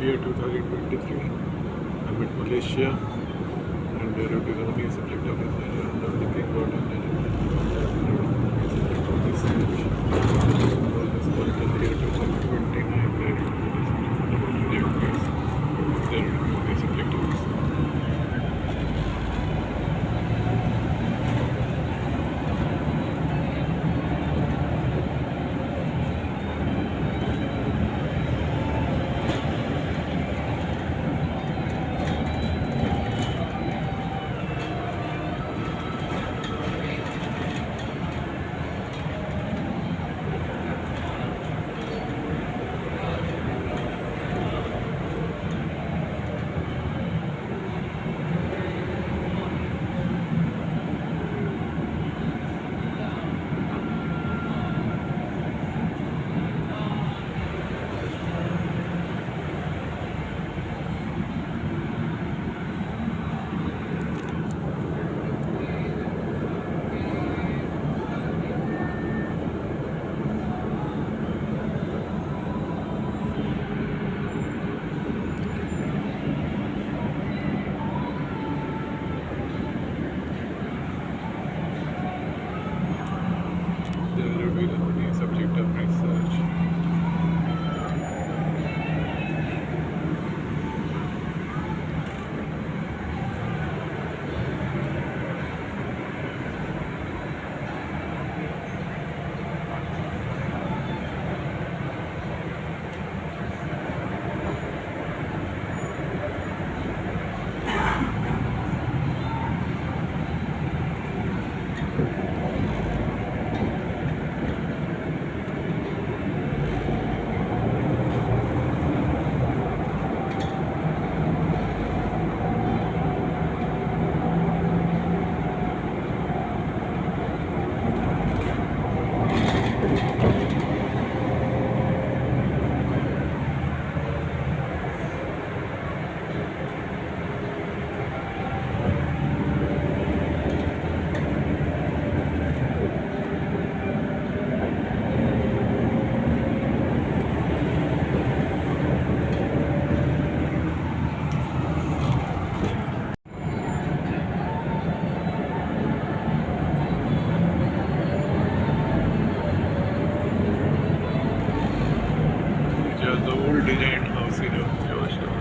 year 2023. I'm in Malaysia and it is only a subject of research. I'm not looking about it. Research. This was in the year 2029. There it is a subject of research. There will be the subject of research. Just the old design house in Georgetown.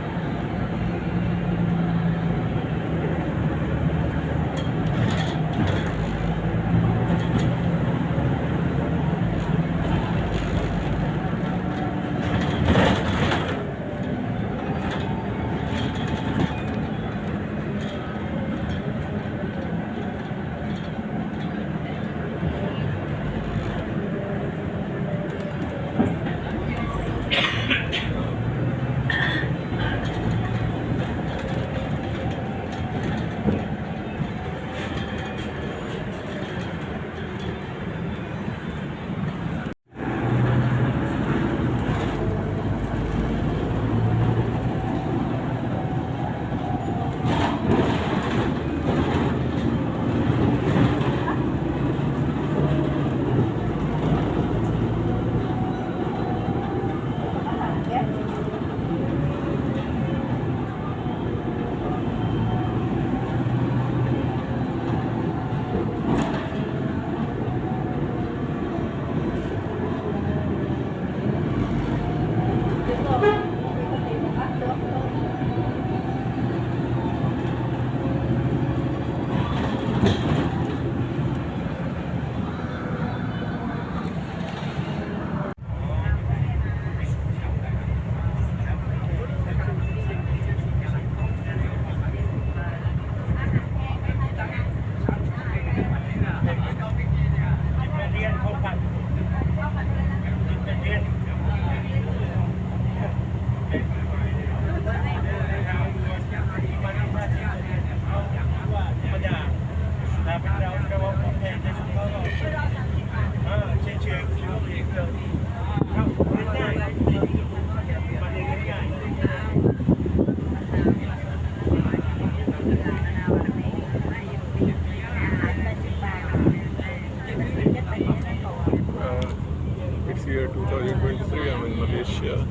It's year 2023. I'm in Malaysia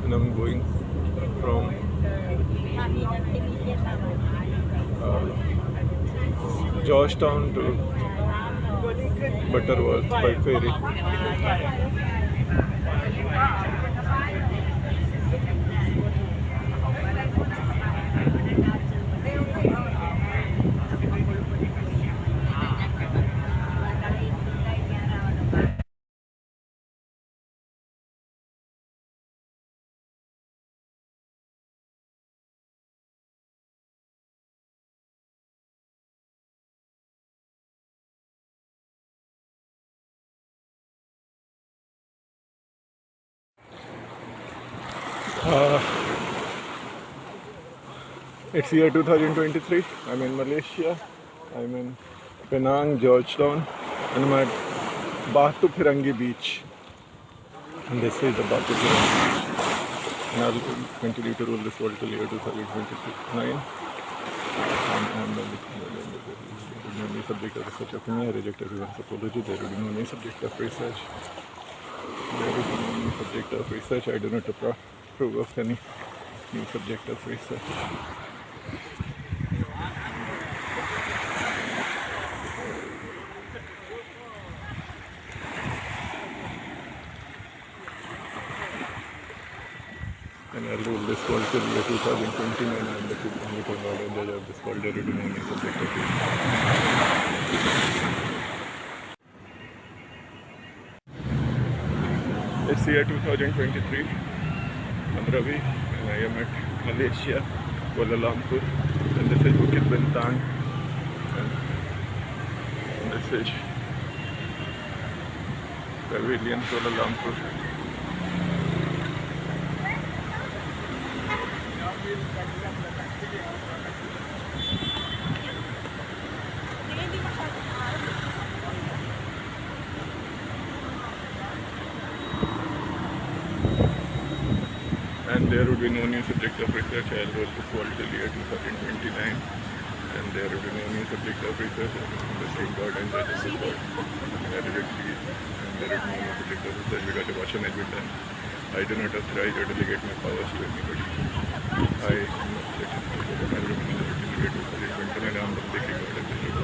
and I'm going Georgetown to Butterworth by ferry. It's year 2023. I'm in Malaysia. I'm in Penang, Georgetown, and I'm at Batu Pirangi Beach. And this is the Batu Pirangi Beach. And I'll continue to rule this world till year 2029. And the only subject of research opinion, I reject everyone's apology. There will be no new subject of research. There will be no new subject of research. I do not approve of any new subject of research. And I'll rule this world till year 2029. I'm the only Congolese judge of this world. There will be no new subject of research. It's year 2023. I'm Ravi and I am at Malaysia, Kuala Lumpur, and this is Bukit Bintang, and this is Pavilion Kuala Lumpur. And there would be no new subject of research. I'll roll this world till year 2029. And there would be no new subject of research. The same God and judges this world. And there would be no new subject of research because the question has been done. I do not authorize or delegate my powers to anybody. I am not second. I will remain the year 2029. I am the king God and judges.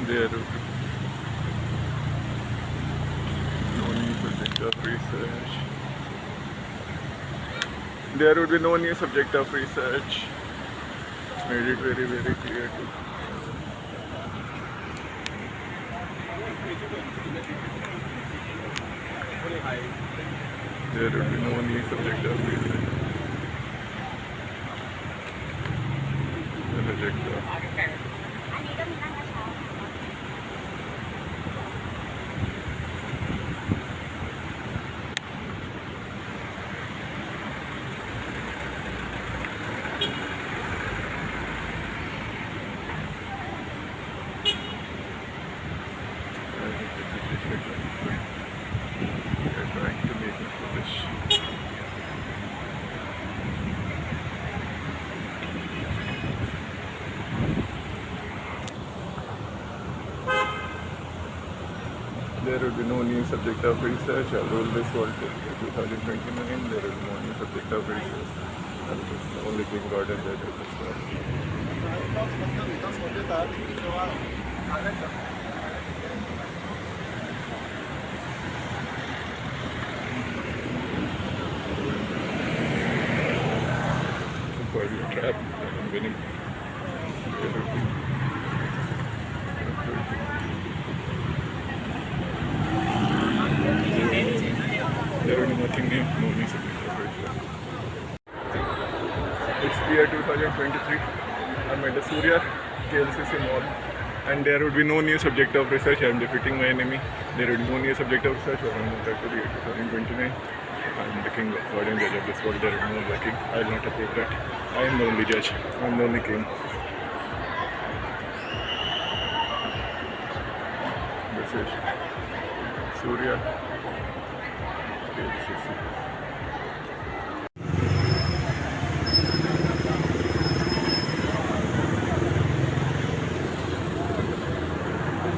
There would be no new subject of research. There would be no new subject of research. There would be no new subject of research. Made it very, very clear to. There would be no new subject of research. Reject that. They're trying to make me foolish. There will be no new subject of research. I'll rule this world till 2029. There will be no new subject of research. I'll be the only king God and judge of this world. For your trap, I'm winning. There will be nothing new, no new subject of research. It's year 2023. I'm at the Surya KLCC Mall, and there would be no new subject of research. I am defeating my enemy. There would be no new subject of research. I am back to the year 2029. I am the king of God and judge of this world. There will be no other king. I will not approve that. I am the only judge. I am the only king. This is Surya KLCC.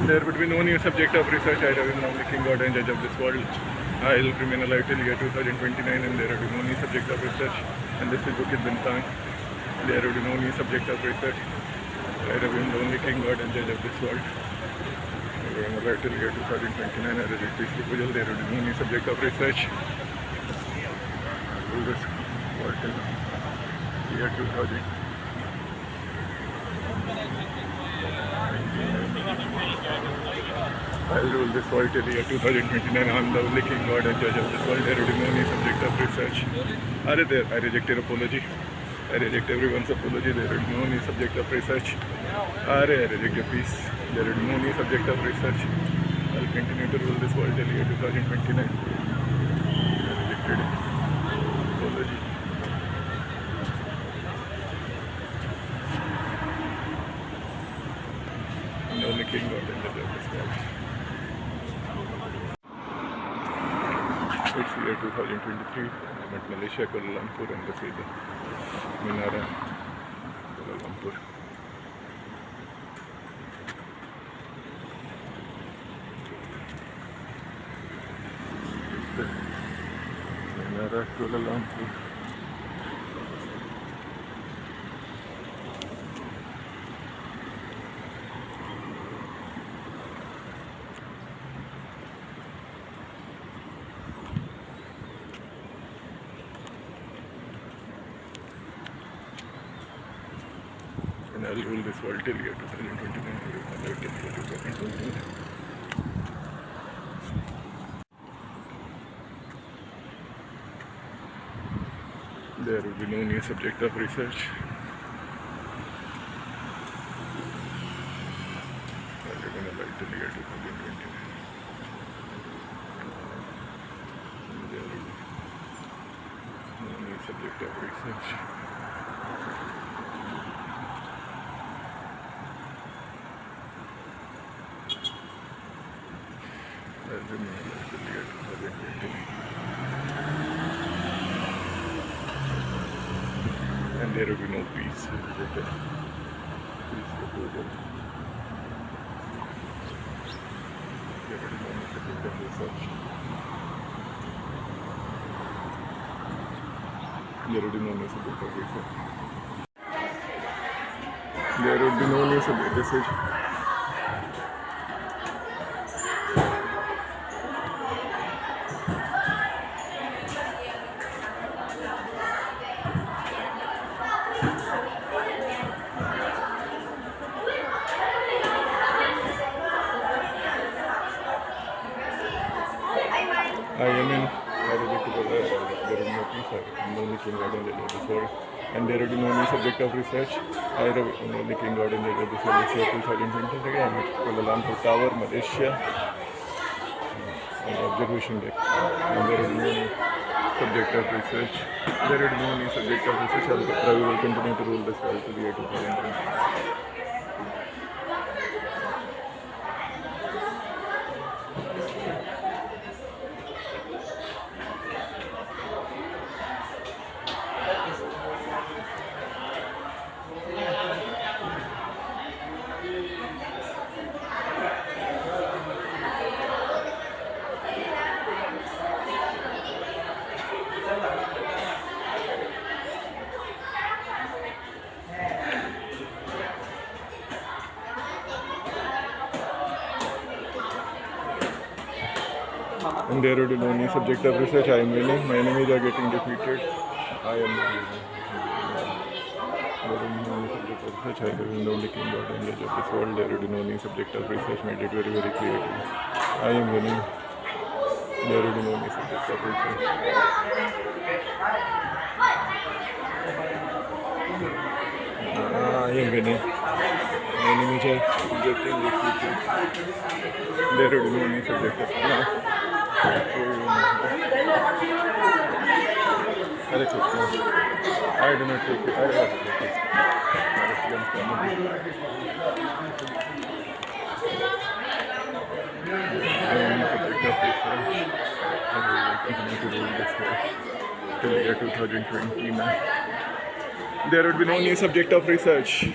There would be no new subject of research. I have now the king, god and judge of this world. I will remain alive till year 2029 and there will be no new subject of research. And this is Bukit Bintang. There will be no new subject of research. I have been the only king, god and judge of this world. I will remain alive till year 2029 and reject peaceful pujal. There will be no new subject of research. Rule this world till year 2000. I will rule this world till year 2029. I am the only king, god and judge of this world. There will be no new subject of research. Are there? I reject your apology. I reject everyone's apology. There will be no new subject of research. I reject your peace. There will be no new subject of research. I will continue to rule this world till year 2029. I rejected apology. I'm the only king, god and judge of this world. It's year 2023. I'm at Malaysia, Kuala Lumpur, and this is the Menara, Kuala Lumpur. This is the Menara, Kuala Lumpur. And I'll rule this world till year 2029. There will be no new subject of research. I'll remain alive till year 2029. There will be no new subject of research. And there will be no peace. Peace proposal. There will be no subject of research. There will be no new subject of research. There will be no new subject of research. I am in there is no peace. I'm the only king, god and judge of this world. And there will be no new subject of research. I am the only king, god and judge of this world. It's year 2023. I'm at Kuala Lumpur Tower, Malaysia. On observation deck. And there will be no new subject of research. There will be no new subject of research. I will continue to rule this world to the year 2023. And there will be no new subject of research. I am winning. My enemies are getting defeated. I am winning. There will be no new subject of research. I am the only king, god and judge of this world. There will be no new subject of research. Made it very, very clear. I am winning. There will be no new subject of research. I am winning. My enemies are getting defeated. There will be no new subject of research. Alex, I do not take it. I have to take it. Till year 2029. There would be no new subject of research.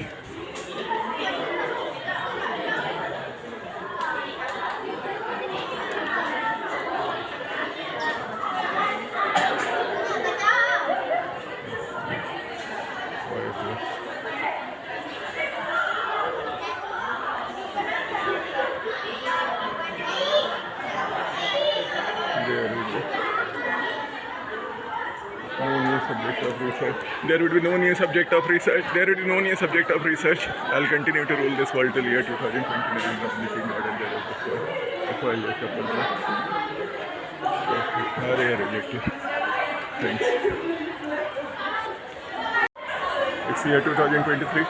of research. There would be no new subject of research. There would be no new subject of research. I'll continue to rule this world till year 2029. I'm looking out and there is this world. That's why I wake up and thanks. It's year 2023.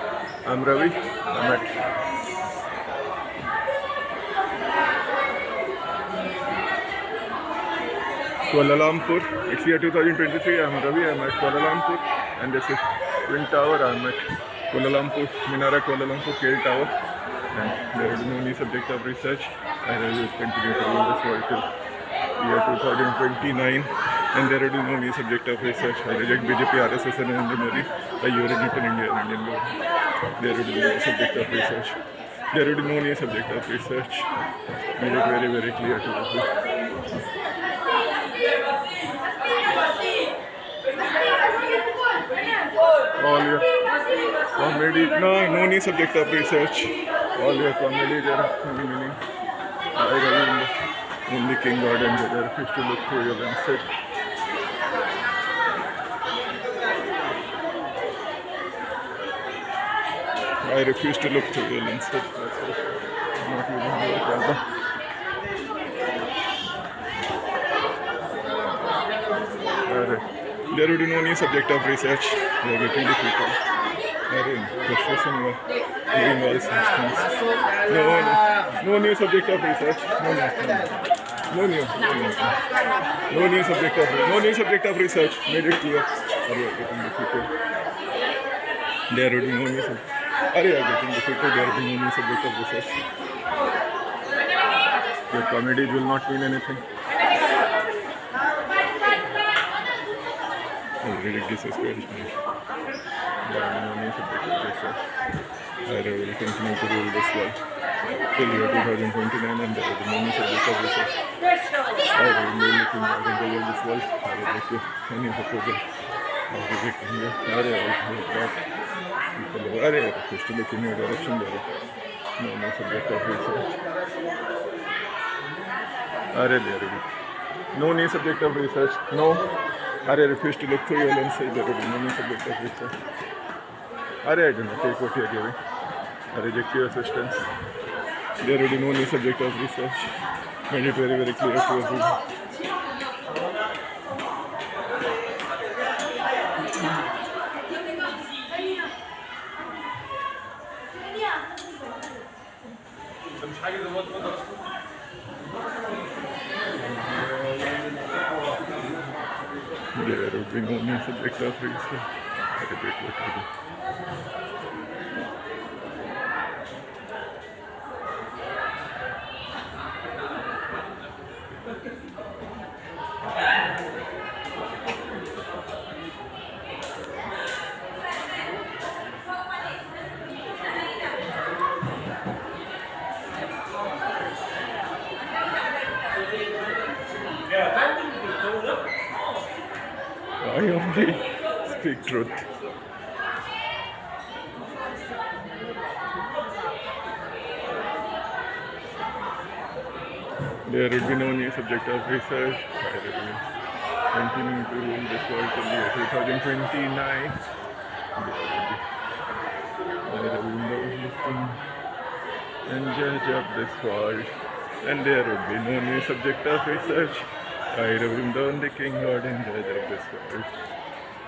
I'm Ravi. I'm at Kuala Lumpur. It's year 2023. I'm Ravi. I'm at Kuala Lumpur, and this is Twin Tower. I'm at Kuala Lumpur, Menara Kuala Lumpur, KL Tower. And there is no new subject of research. I will continue to rule this world till year 2029. And there is no new subject of research. I reject BJP, RSS, and Narendra Modi. I urinate in India and Indian government. There is no new subject of research. There is no new subject of research. Made it very, very clear to people. All your comedy, no new subject of research. All your comedy, there are many meaning. I read in the King Garden, there are fish to look through your lens. I refuse to look through your lens. That's not using your camera. There would be no new subject of research. We are getting the people. Frustration, doing all such things. No new subject of research. No new subject of research. Made it clear. We are getting defeated. There would be no new subject. We are getting defeated. There would be no new subject of research. Your comedies will not mean anything. Religious aspiration. There are no new subject of research. I will continue to rule this world till year 2029, and there is no new subject of research. I will be looking out and rule this world. I will make any proposal. I will reject India. I will block people. I refuse to look in your direction. There is no new subject of research. No new subject of research. No. I refuse to look through your lens. There will be no new subject of research. I do not take what you are giving. I reject your assistance. There will be no new subject of research. Made it very, very clear to everyone. There will be no new subject of research. I repeat what to do. I only speak truth. There will be no new subject of research. I will continue to rule this world till the year 2029. There will be no looking and judge of this world. And there would be no new subject of research. I will down the King Lord and judge of this world.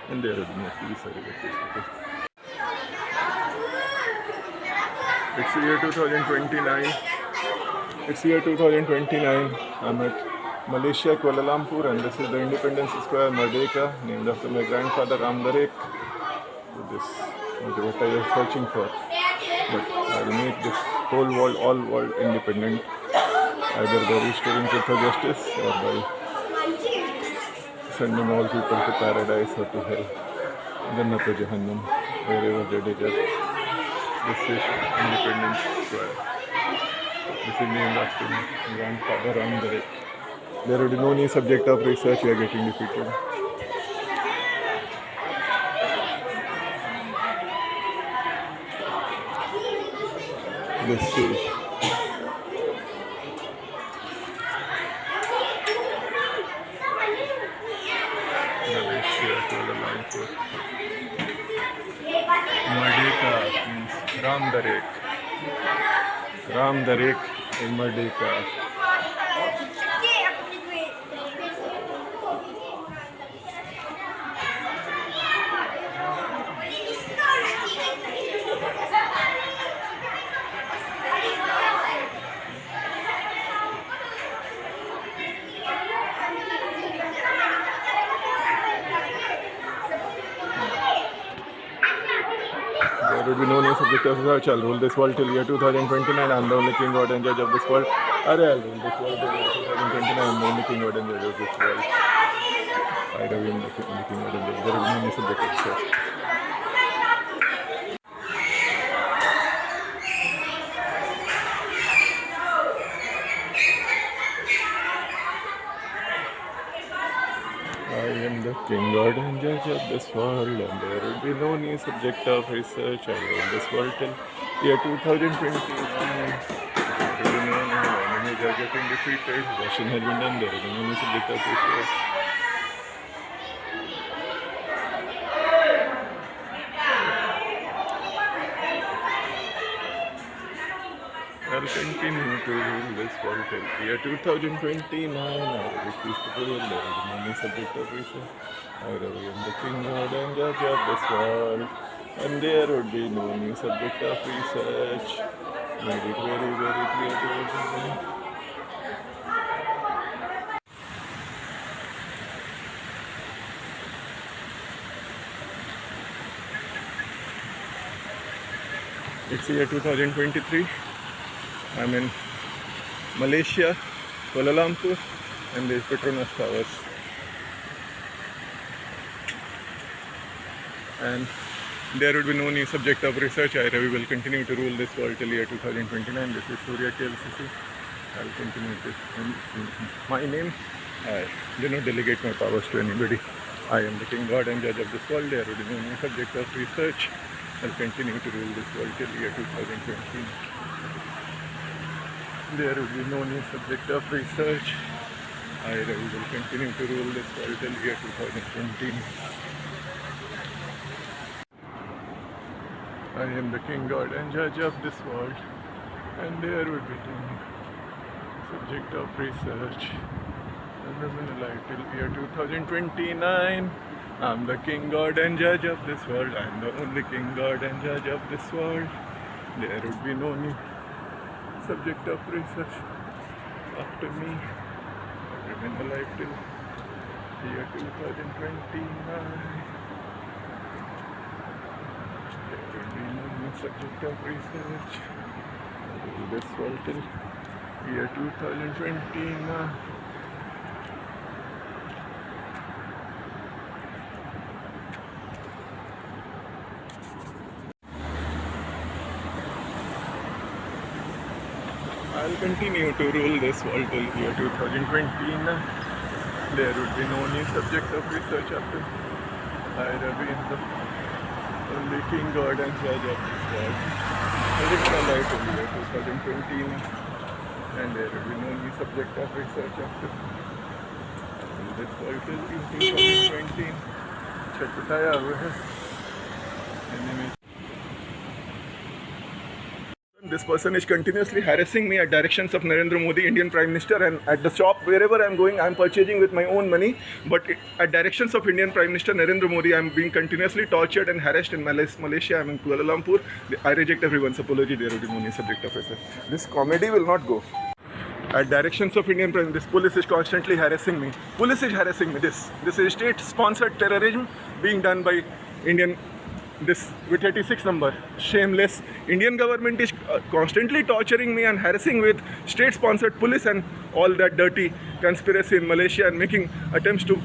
And there would be no peace. I regret this because it's the year 2029. It's year 2029. I'm at Malaysia, Kuala Lumpur, and this is the Independence Square, Merdeka, named after my grandfather Ram Darek. This is what I was searching for. But I will make this whole world, all world independent, either by restoring truth or justice or by sending all people to paradise or to hell, Jannat or Jahannam, wherever they deserve. This is Independence Square. This is named after my grandfather Ram Darek. There will be no new subject of research. We are getting defeated. This is Malaysia, Kuala Lumpur. Merdeka means Ram Darek in Merdeka. There will be no new subject of research. I'll rule this world till year 2029. I'm the only king, god, and judge of this world. I'll rule this world till year 2029. I'm the only king, god, and judge of this world. I will be the king, god, and judge. There will be no new subject of research. I am the king, god, and judge of this world, and there will be no new subject of research. I rule this world till year 2029. There will be no new enemy judge of being defeated. Russian has been done. There will be no new subject of research. I'll continue to rule this world till year 2029. I refuse to rule. There will be no new subject of research. I am the king, god, and judge of this world, and there would be no new subject of research. Made it very, very clear to everyone. It's year 2023. I'm in Malaysia, Kuala Lumpur, and there's Petronas Towers. And there would be no new subject of research. I, Ravi, will continue to rule this world till year 2029. This is Surya KLCC. I'll continue this. My name, I do not delegate my powers to anybody. I am the king, god, and judge of this world. There would be no new subject of research. I'll continue to rule this world till year 2020. There will be no new subject of research. I will continue to rule this world till year 2020. I am the king, god, and judge of this world, and there will be no new subject of research. I remain alive till year 2029. I'm the king, god, and judge of this world. I'm the only king, god, and judge of this world. There would be no new subject of research after me. I remain alive till year 2029. There will be no new subject of research. I rule this world till year 2029. I'll continue to rule this world till year 2029. There would be no new subject of research after I remain the only king, god, and judge of this world. I live my life till year 2029, and there will be no new subject of research after I rule this world till 2020. Chatpataya hua hai. Anyway. This person is continuously harassing me at directions of Narendra Modi, Indian Prime Minister, and at the shop, wherever I'm going, I'm purchasing with my own money. But at directions of Indian Prime Minister Narendra Modi, I'm being continuously tortured and harassed in Malaysia. I'm in Kuala Lumpur. I reject everyone's apology. There will be no new subject of research. This comedy will not go. At directions of Indian Prime Minister, this police is constantly harassing me. Police is harassing me. This is state-sponsored terrorism being done by Indian. This with 86 number, shameless. Indian government is constantly torturing me and harassing with state-sponsored police and all that dirty conspiracy in Malaysia, and making attempts to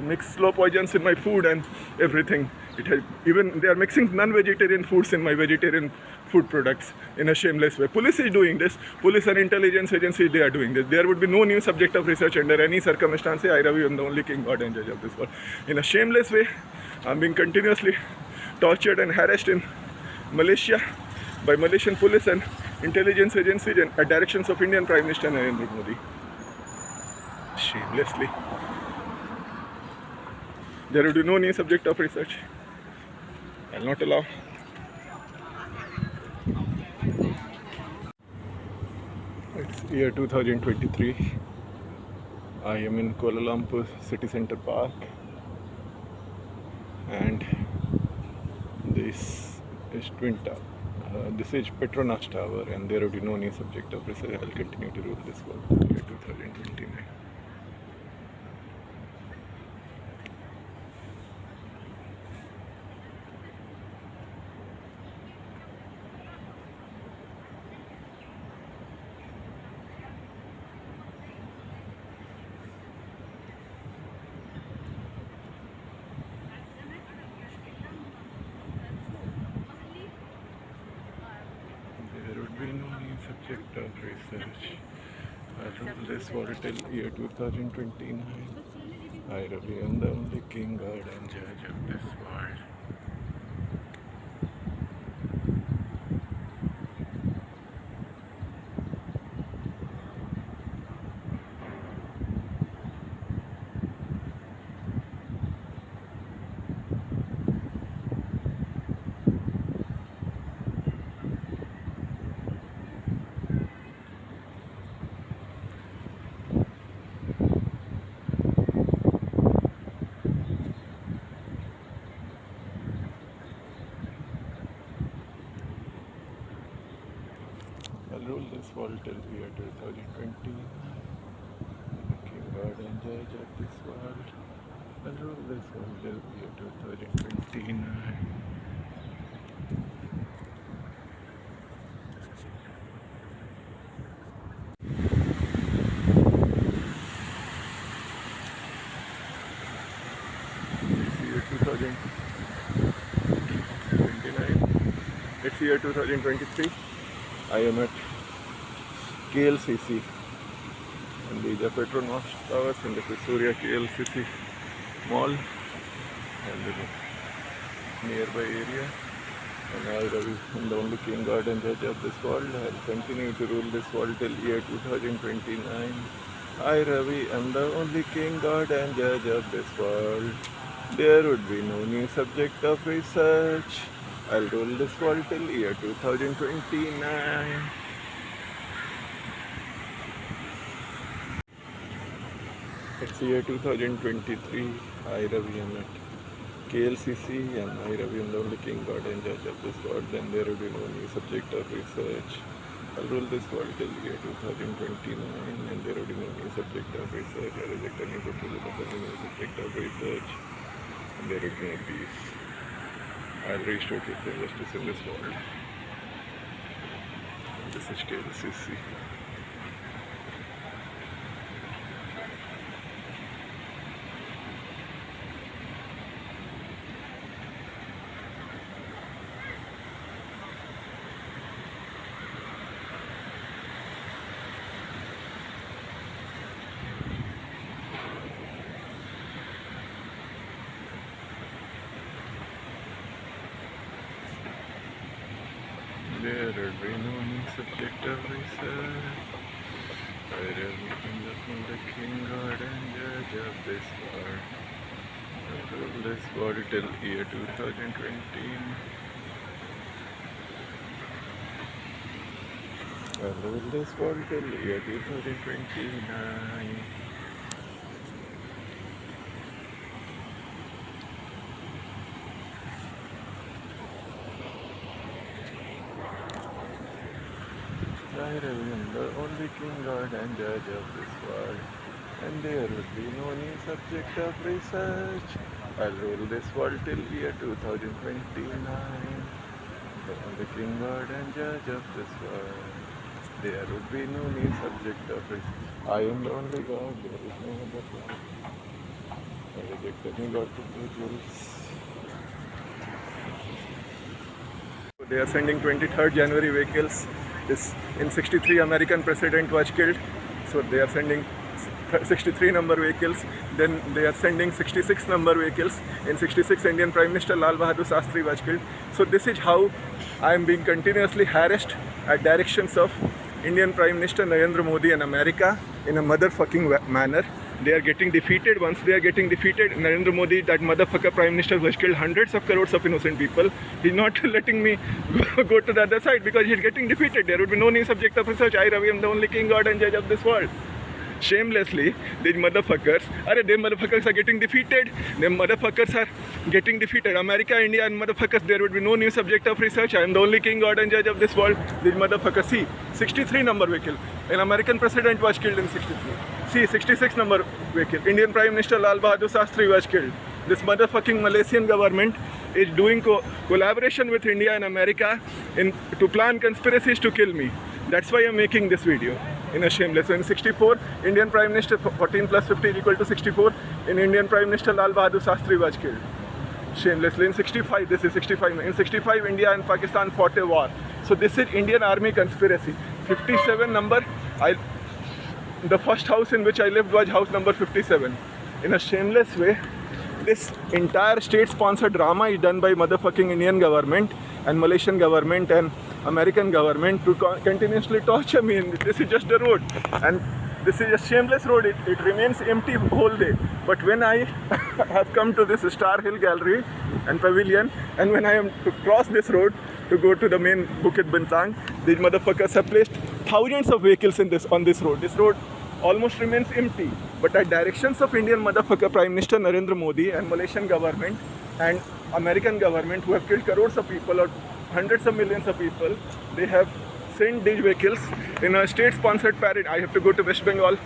mix slow poisons in my food and everything. Even they are mixing non-vegetarian foods in my vegetarian food products in a shameless way. Police is doing this. Police and intelligence agencies, they are doing this. There would be no new subject of research under any circumstance. I, Ravi, am the only king, god, and judge of this world. In a shameless way, I'm being continuously tortured and harassed in Malaysia by Malaysian police and intelligence agency at directions of Indian Prime Minister Narendra Modi. Shamelessly. There would be no new subject of research. I'll not allow. It's year 2023. I am in Kuala Lumpur City Centre Park, and this is Twin Tower. This is Petronas Tower, and there would be no new subject of research. I'll continue to rule this world till year 2029. There would be no new subject of research. I rule this world till year 2029. I Ravi am the only king, god and judge of this world. I'll rule this world till year 2020. King, God and judge of this world. I'll rule this world till year 2029. It's year 2029. It's year 2023. I am at KLCC, and these are Petronas Towers, and this is Surya KLCC Mall, and the nearby area. And I Ravi am the only king, god and judge of this world. I will continue to rule this world till year 2029. I Ravi am the only king, god and judge of this world. There would be no new subject of research. I'll rule this world till year 2029. It's year 2023. I Ravi am at KLCC, and I Ravi am the only king, god and judge of this world. Then there will be no new subject of research. I'll rule this world till year 2029, and there will be no new subject of research. I reject any proposal of any new subject of research, and there will be no peace. I'll restore truth and justice in this world. This is KLCC. There would be no new subject of research. I Ravi am the king, god and judge of this world. I rule this world till year 2020. I rule this world till year 2029. I am the only king, god and judge of this world, and there would be no new subject of research. I'll rule this world till year 2029. The only king, god and judge of this world. There would be no new subject of research. I am the only god, there is no other god. I reject any god proposals. They are sending 23rd January vehicles. In 63 American president was killed, so they are sending 63 number vehicles. Then they are sending 66 number vehicles. In 66, Indian Prime Minister Lal Bahadur Shastri was killed. So this is how I am being continuously harassed at directions of Indian Prime Minister Narendra Modi and America in a motherfucking manner. They are getting defeated. Once they are getting defeated, Narendra Modi, that motherfucker Prime Minister, who has killed hundreds of crores of innocent people, he's not letting me go to the other side because he's getting defeated. There would be no new subject of research. I, Ravi, am the only king, god and judge of this world. Shamelessly, these motherfuckers, them motherfuckers are getting defeated. Them motherfuckers are getting defeated. America, India and motherfuckers, there would be no new subject of research. I am the only king, god and judge of this world. These motherfuckers, see, 63 number vehicle. An American president was killed in 63. See, 66 number vehicle. Indian Prime Minister Lal Bahadur Shastri was killed. This motherfucking Malaysian government is doing collaboration with India and America to plan conspiracies to kill me. That's why I'm making this video. In a shameless. So in 64, Indian Prime Minister, 14 plus 50 is equal to 64. In Indian Prime Minister Lal Bahadur Shastri was killed. Shamelessly. In 65, this is 65. In 65, India and Pakistan fought a war. So this is Indian Army conspiracy. 57 number, the first house in which I lived was house number 57. In a shameless way, this entire state-sponsored drama is done by motherfucking Indian government and Malaysian government and American government to continuously torture me. And this is just a road, and this is a shameless road. It remains empty whole day. But when I have come to this Star Hill Gallery and Pavilion, and when I am to cross this road to go to the main Bukit Bintang, these motherfuckers have placed thousands of vehicles on this road. This road almost remains empty. But at directions of Indian motherfucker Prime Minister Narendra Modi and Malaysian government and American government, who have killed crores of people or hundreds of millions of people, they have sent these vehicles in a state-sponsored parade. I have to go to West Bengal,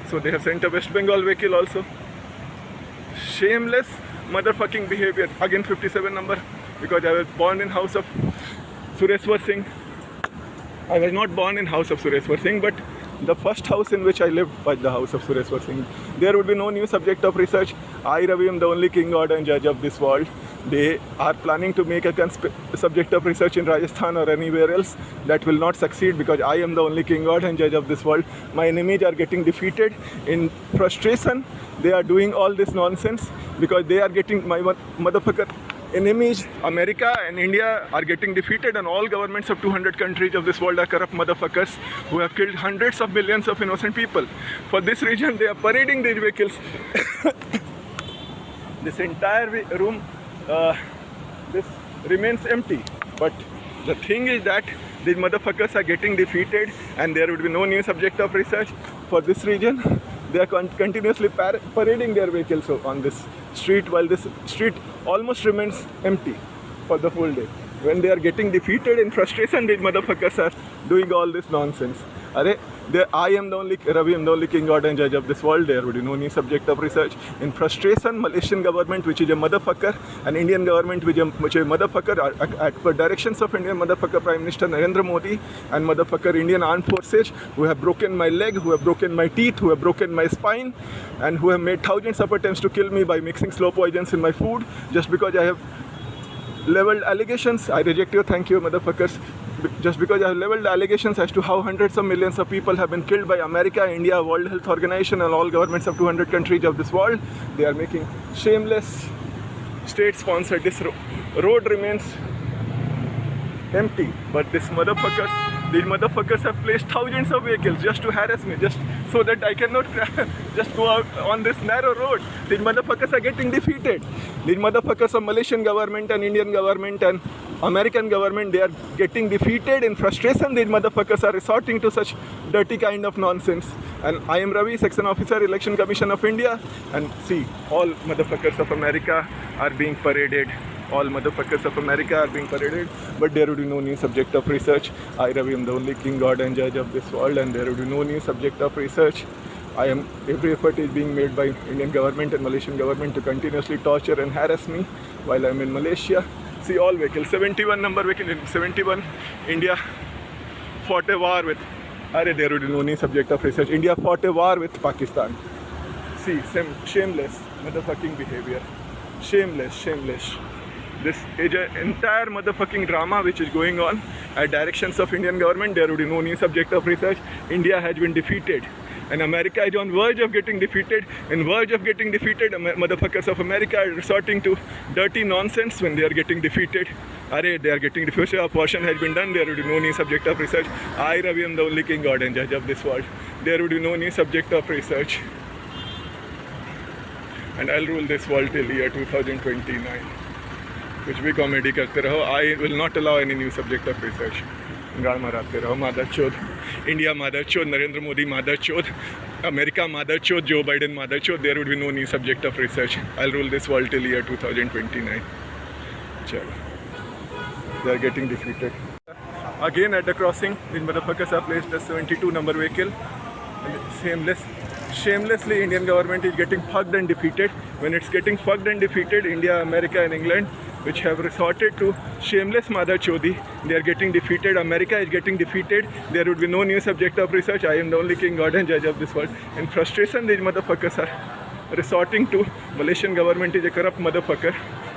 so they have sent a West Bengal vehicle also. Shameless motherfucking behavior. Again 57 number, because I was born in house of Sureshwar Singh. I was not born in house of Sureshwar Singh, but the first house in which I lived was the house of Sureshwar Singh. There would be no new subject of research. I, Ravi, am the only king, god and judge of this world. They are planning to make a subject of research in Rajasthan or anywhere else. That will not succeed because I am the only king, god and judge of this world. My enemies are getting defeated. In frustration, they are doing all this nonsense because they are getting, my motherfucker enemies, America and India, are getting defeated, and all governments of 200 countries of this world are corrupt motherfuckers who have killed hundreds of millions of innocent people. For this reason, they are parading these vehicles. This entire room, this remains empty. But the thing is that these motherfuckers are getting defeated, and there would be no new subject of research. For this reason, they are continuously parading their vehicles on this street, while this street almost remains empty for the whole day. When they are getting defeated, in frustration, these motherfuckers are doing all this nonsense. I am the only, Ravi, am the only king, god and judge of this world. There would be no new subject of research. In frustration, Malaysian government, which is a motherfucker, and Indian government, which is a motherfucker, at the directions of Indian motherfucker Prime Minister Narendra Modi and motherfucker Indian Armed Forces, who have broken my leg, who have broken my teeth, who have broken my spine, and who have made thousands of attempts to kill me by mixing slow poisons in my food, just because I have leveled allegations. I reject you, thank you, motherfuckers. Just because I have leveled allegations as to how hundreds of millions of people have been killed by America, India, World Health Organization and all governments of 200 countries of this world, they are making shameless state-sponsored. This road remains empty, but these motherfuckers have placed thousands of vehicles just to harass me, just so that I cannot just go out on this narrow road. These motherfuckers are getting defeated. These motherfuckers of Malaysian government and Indian government and American government, they are getting defeated. In frustration, these motherfuckers are resorting to such dirty kind of nonsense. And I am Ravi, Section Officer, Election Commission of India. And see, all motherfuckers of America are being paraded. All motherfuckers of America are being paraded, but there would be no new subject of research. I, Ravi, am the only king, god and judge of this world, and there would be no new subject of research. Every effort is being made by Indian government and Malaysian government to continuously torture and harass me while I am in Malaysia. See, all vehicles, 71 number vehicle, in 71, India fought a war with, there would be no new subject of research. India fought a war with Pakistan. See, shameless motherfucking behavior. Shameless. This is an entire motherfucking drama which is going on at directions of Indian government. There would be no new subject of research. India has been defeated. and America is on verge of getting defeated. And verge of getting defeated, motherfuckers of America are resorting to dirty nonsense when they are getting defeated. They are getting defeated. Abortion has been done. There would be no new subject of research. I, Ravi, am the only king, God, and judge of this world. There would be no new subject of research. And I'll rule this world till year 2029. कुछ भी comedy करते रहो. I will not allow any new subject of research. गाड़ मराते रहो. मादर चोद. India मादर चोद. नरेंद्र मोदी मादर चोद. America मादर चोद. Joe Biden मादर चोद. There would be no new subject of research. I'll rule this world till year 2029. चलो. They are getting defeated. Again at the crossing, these motherfuckers have placed a 72 number vehicle. And shamelessly Indian government is getting fucked and defeated. When it's getting fucked and defeated, India, America and England, which have resorted to shameless mother chodi, they are getting defeated. America is getting defeated. There would be no new subject of research. I am the only king, God and judge of this world. In frustration, these motherfuckers are resorting to Malaysian government is a corrupt motherfucker,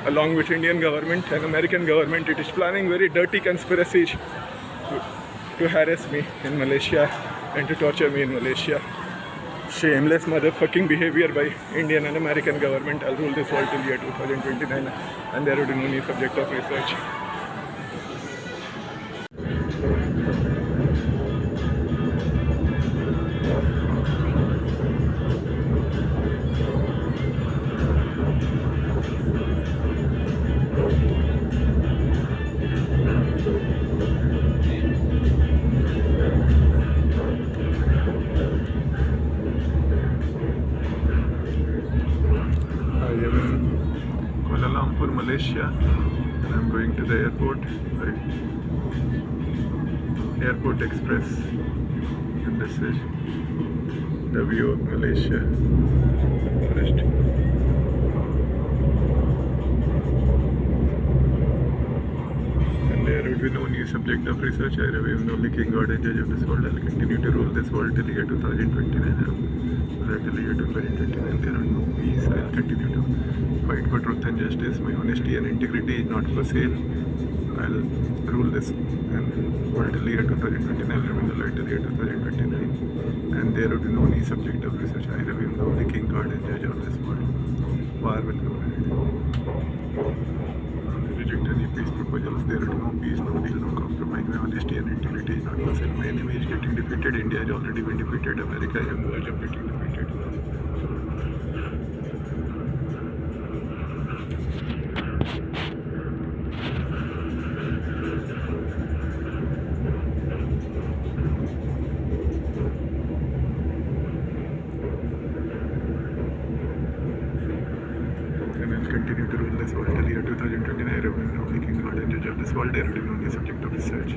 along with Indian government and American government. It is planning very dirty conspiracies to harass me in Malaysia and to torture me in Malaysia. Shameless motherfucking behavior by Indian and American government. I'll rule this world till year 2029 and there will be no new subject of research. Kuala Lumpur, Malaysia, and I'm going to the airport by Airport Express, and this is the view of Malaysia. And there would be no new subject of research. I am the only king, God and judge of this world. I'll continue to rule this world till year 2029. Till year 2029, there will no peace. I'll continue to fight for truth and justice. My honesty and integrity is not for sale. I'll rule this and world till year 2029. Remain alive till year 2029. And there will be no new subject of research. I am the only king, God and judge of this world. War will go ahead. Reject any peace proposals. There will be no peace, no deal, no compromise. My honesty and integrity is not for sale. My enemy is getting defeated. India has already been defeated. America is on the verge of getting defeated. And I'll continue to rule this world till year 2029. I remain the only king, God and judge of this world. There will be no new subject of research.